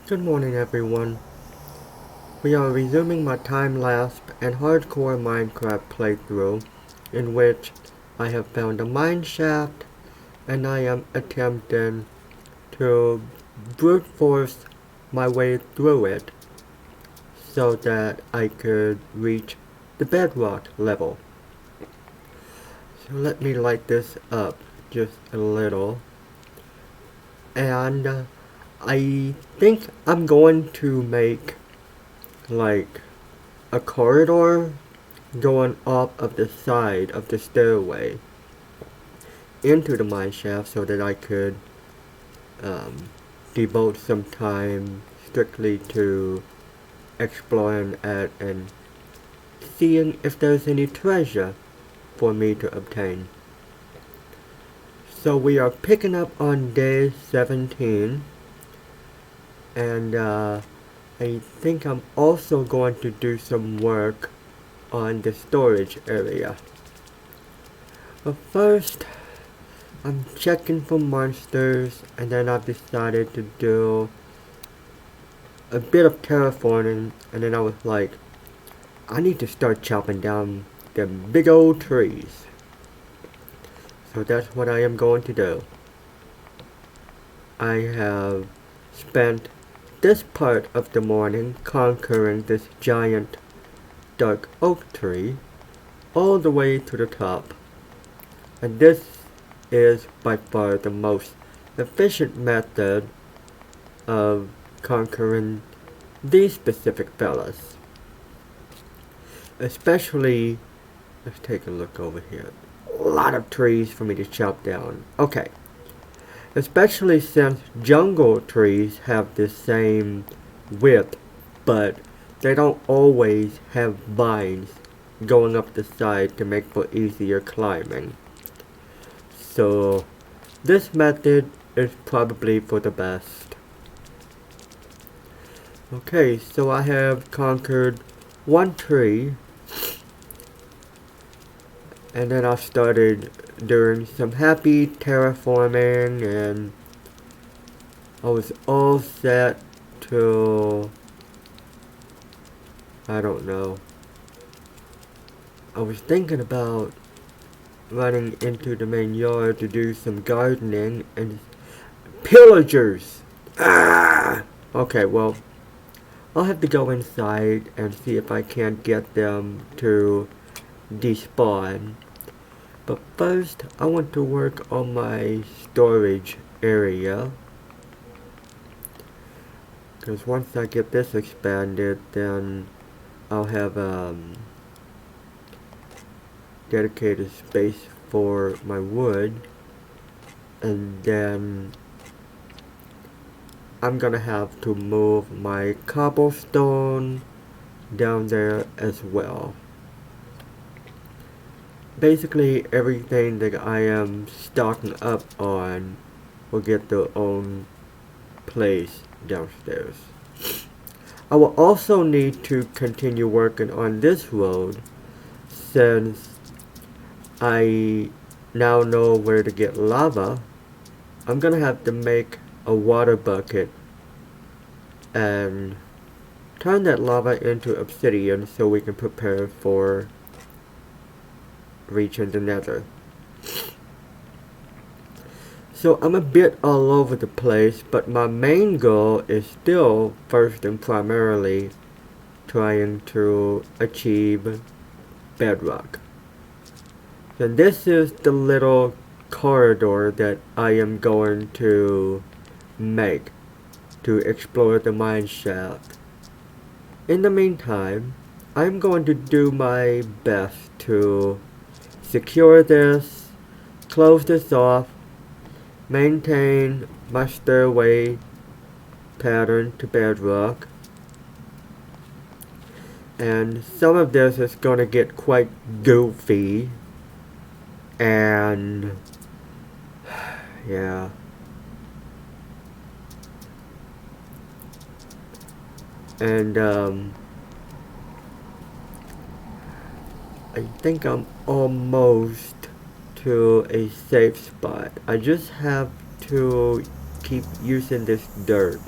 Good morning, everyone. We are resuming my time-lapse and hardcore Minecraft playthrough, in which I have found a mineshaft and I am attempting to brute force my way through it so that I could reach the bedrock level. So let me light this up just a little, and I think I'm going to make like a corridor going up of the side of the stairway into the mineshaft so that I could um, devote some time strictly to exploring it and seeing if there's any treasure for me to obtain. So we are picking up on day 17, and I think I'm also going to do some work on the storage area. But first, I'm checking for monsters, and then I've decided to do a bit of terraforming, and then I was like, I need to start chopping down them big old trees. So that's what I am going to do. I have spent this part of the morning conquering this giant dark oak tree all the way to the top. And this is by far the most efficient method of conquering these specific fellas. Especially, let's take a look over here. A lot of trees for me to chop down. Okay. Especially since jungle trees have the same width, but they don't always have vines going up the side to make for easier climbing. So this method is probably for the best. Okay, so I have conquered one tree, and then I started doing some happy terraforming, and I was all set to, I don't know, I was thinking about running into the main yard to do some gardening, and pillagers! Ah! Okay, well, I'll have to go inside and see if I can't get them to despawn. But first, I want to work on my storage area. Because once I get this expanded, then I'll have dedicated space for my wood. And then I'm gonna have to move my cobblestone down there as well. Basically everything that I am stocking up on will get their own place downstairs. I will also need to continue working on this road since I now know where to get lava. I'm gonna have to make a water bucket and turn that lava into obsidian so we can prepare for reaching the nether. So I'm a bit all over the place, but my main goal is still first and primarily trying to achieve bedrock. So this is the little corridor that I am going to make to explore the mine shaft. In the meantime, I'm going to do my best to secure this, close this off, maintain my stairway pattern to bedrock, and some of this is going to get quite goofy, and yeah. And I think I'm almost to a safe spot. I just have to keep using this dirt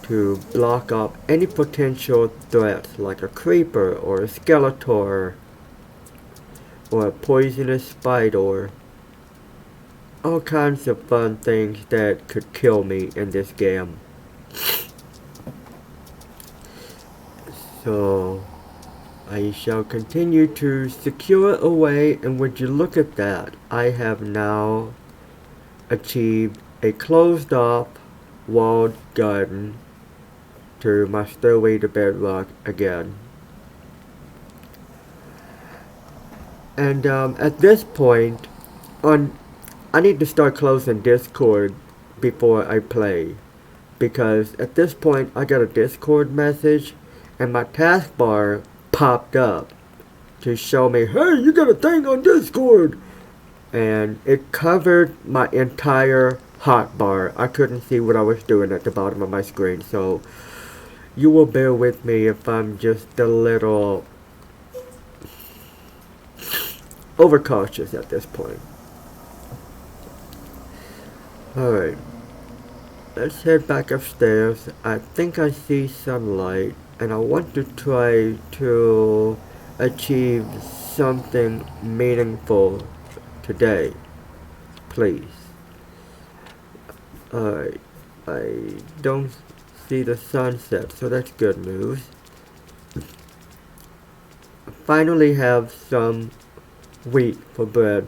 to block off any potential threats like a creeper or a skeletor or a poisonous spider. All kinds of fun things that could kill me in this game. So I shall continue to secure away, and would you look at that, I have now achieved a closed off walled garden to my stairway to bedrock again. And at this point, I need to start closing Discord before I play, because at this point I got a Discord message and my taskbar popped up to show me, hey, you got a thing on Discord, and it covered my entire hotbar. I couldn't see what I was doing at the bottom of my screen, so you will bear with me if I'm just a little overcautious at this point. Alright, let's head back upstairs. I think I see sunlight, and I want to try to achieve something meaningful today. Please. Alright, I don't see the sunset, so that's good news. I finally have some wheat for bread.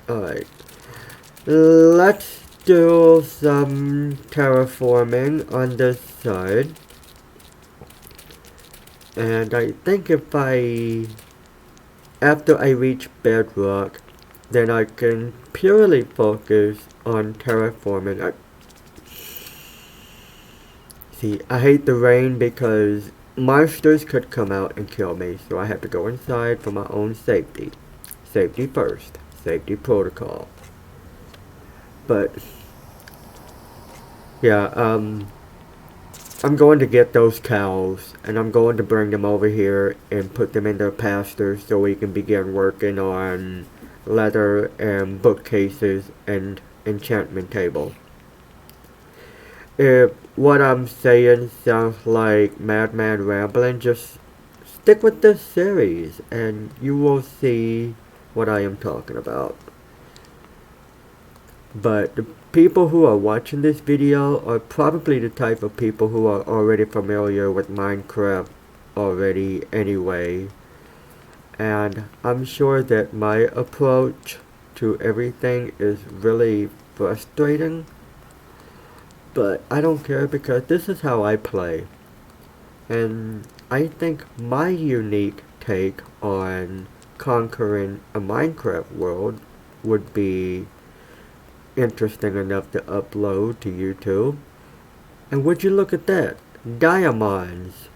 Alright. Let's do some terraforming on this side. And I think after I reach bedrock, then I can purely focus on terraforming. See, I hate the rain because monsters could come out and kill me, so I have to go inside for my own safety. Safety first. Safety protocol. But yeah, I'm going to get those cows, and I'm going to bring them over here and put them in their pasture so we can begin working on leather and bookcases and enchantment table. If what I'm saying sounds like madman rambling, just stick with this series and you will see what I am talking about. But the people who are watching this video are probably the type of people who are already familiar with Minecraft already anyway. And I'm sure that my approach to everything is really frustrating. But I don't care because this is how I play. And I think my unique take on conquering a Minecraft world would be interesting enough to upload to YouTube. And would you look at that? Diamonds.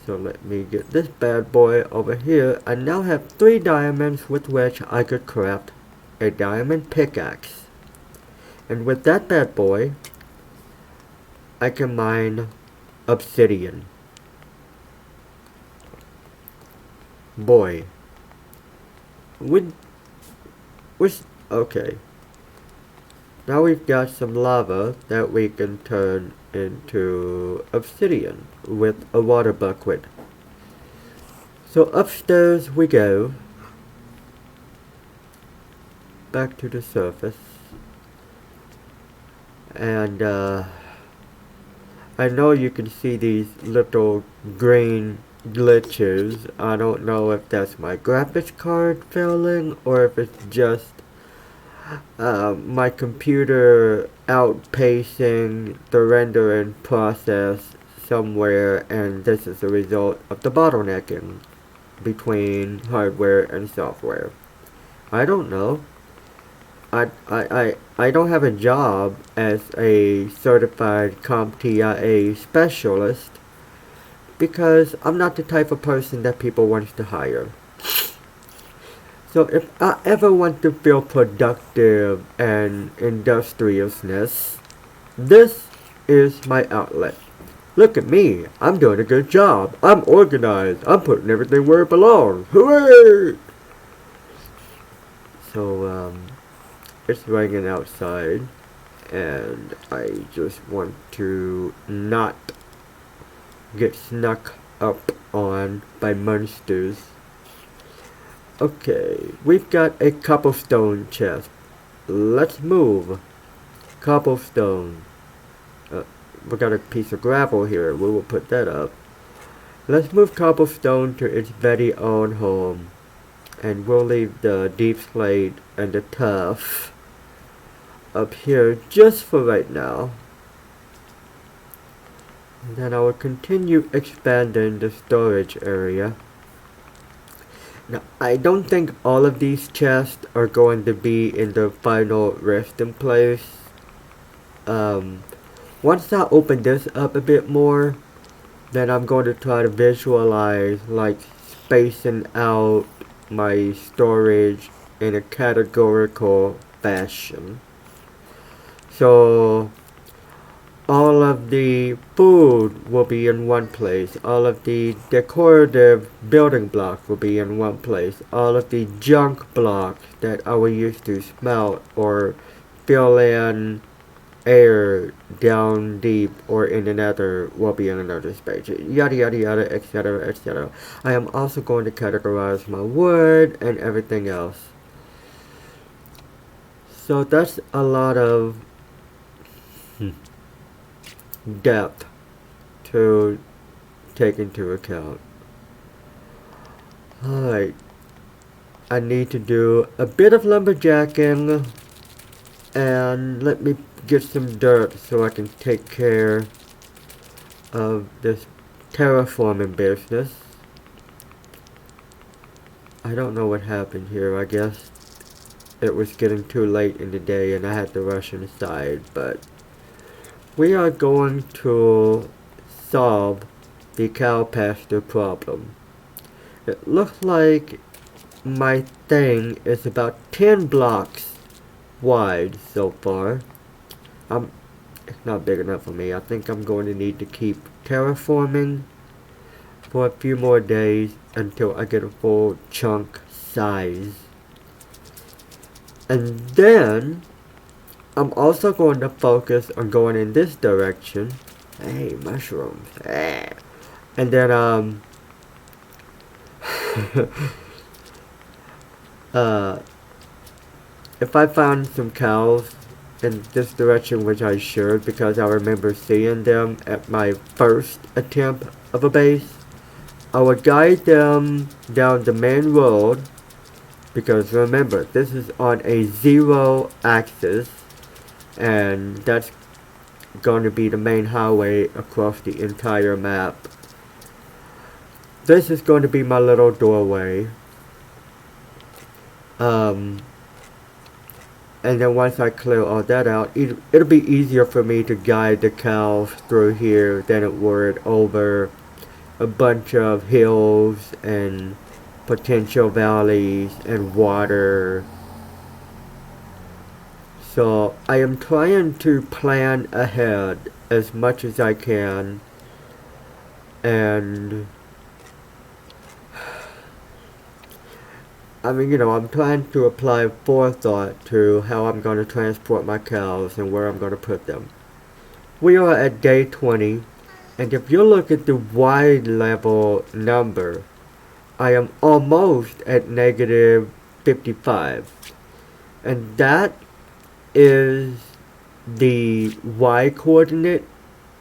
So let me get this bad boy over here. I now have 3 diamonds with which I could craft a diamond pickaxe. And with that bad boy, I can mine obsidian. Boy. Okay. Now we've got some lava that we can turn into obsidian with a water bucket. So upstairs we go. Back to the surface. And I know you can see these little green glitches. I don't know if that's my graphics card failing or if it's just my computer outpacing the rendering process somewhere, and this is a result of the bottlenecking between hardware and software. I don't know. I don't have a job as a certified CompTIA specialist because I'm not the type of person that people want to hire. So if I ever want to feel productive and industriousness, this is my outlet. Look at me, I'm doing a good job. I'm organized. I'm putting everything where it belongs. Hooray! So, it's raining outside. and I just want to not get snuck up on by monsters. Okay, we've got a cobblestone chest. Let's move. Cobblestone. We got a piece of gravel here. We will put that up. Let's move cobblestone to its very own home. And we'll leave the deep slate and the tuff up here just for right now. And then I will continue expanding the storage area. Now, I don't think all of these chests are going to be in the final resting place. Once I open this up a bit more, then I'm going to try to visualize like spacing out my storage in a categorical fashion. So all of the food will be in one place. All of the decorative building blocks will be in one place. All of the junk blocks that I will use to smelt or fill in air down deep or in another will be in another space. Yada yada yada, etc. etc. I am also going to categorize my wood and everything else. So that's a lot of depth to take into account. Alright, I need to do a bit of lumberjacking, and let me get some dirt so I can take care of this terraforming business. I don't know what happened here. I guess it was getting too late in the day and I had to rush inside, but we are going to solve the cow pasture problem. It looks like my thing is about 10 blocks wide so far. It's not big enough for me. I think I'm going to need to keep terraforming for a few more days until I get a full chunk size. And then I'm also going to focus on going in this direction. Hey, mushrooms. And then if I found some cows in this direction, which I should, because I remember seeing them at my first attempt of a base, I would guide them down the main road, because remember, this is on a 0 axis, and that's going to be the main highway across the entire map. This is going to be my little doorway. And then once I clear all that out, it'll be easier for me to guide the cows through here than it would over a bunch of hills and potential valleys and water. So I am trying to plan ahead as much as I can, and I mean, you know, I'm trying to apply forethought to how I'm going to transport my cows and where I'm going to put them. We are at day 20, and if you look at the wide level number, I am almost at negative 55. And that is the Y coordinate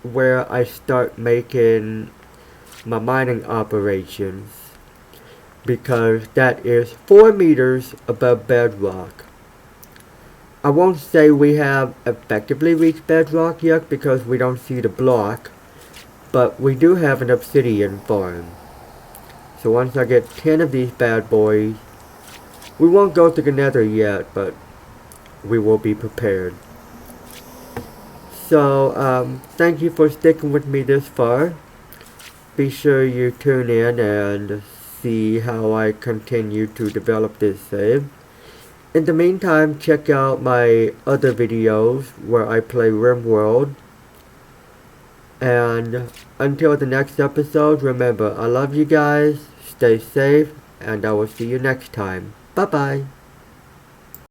where I start making my mining operations, because that is 4 meters above bedrock. I won't say we have effectively reached bedrock yet because we don't see the block, but we do have an obsidian farm. So once I get 10 of these bad boys, we won't go to the nether yet, but we will be prepared. So, thank you for sticking with me this far. Be sure you tune in and see how I continue to develop this save. In the meantime, check out my other videos where I play RimWorld. And until the next episode, remember, I love you guys, stay safe, and I will see you next time. Bye bye.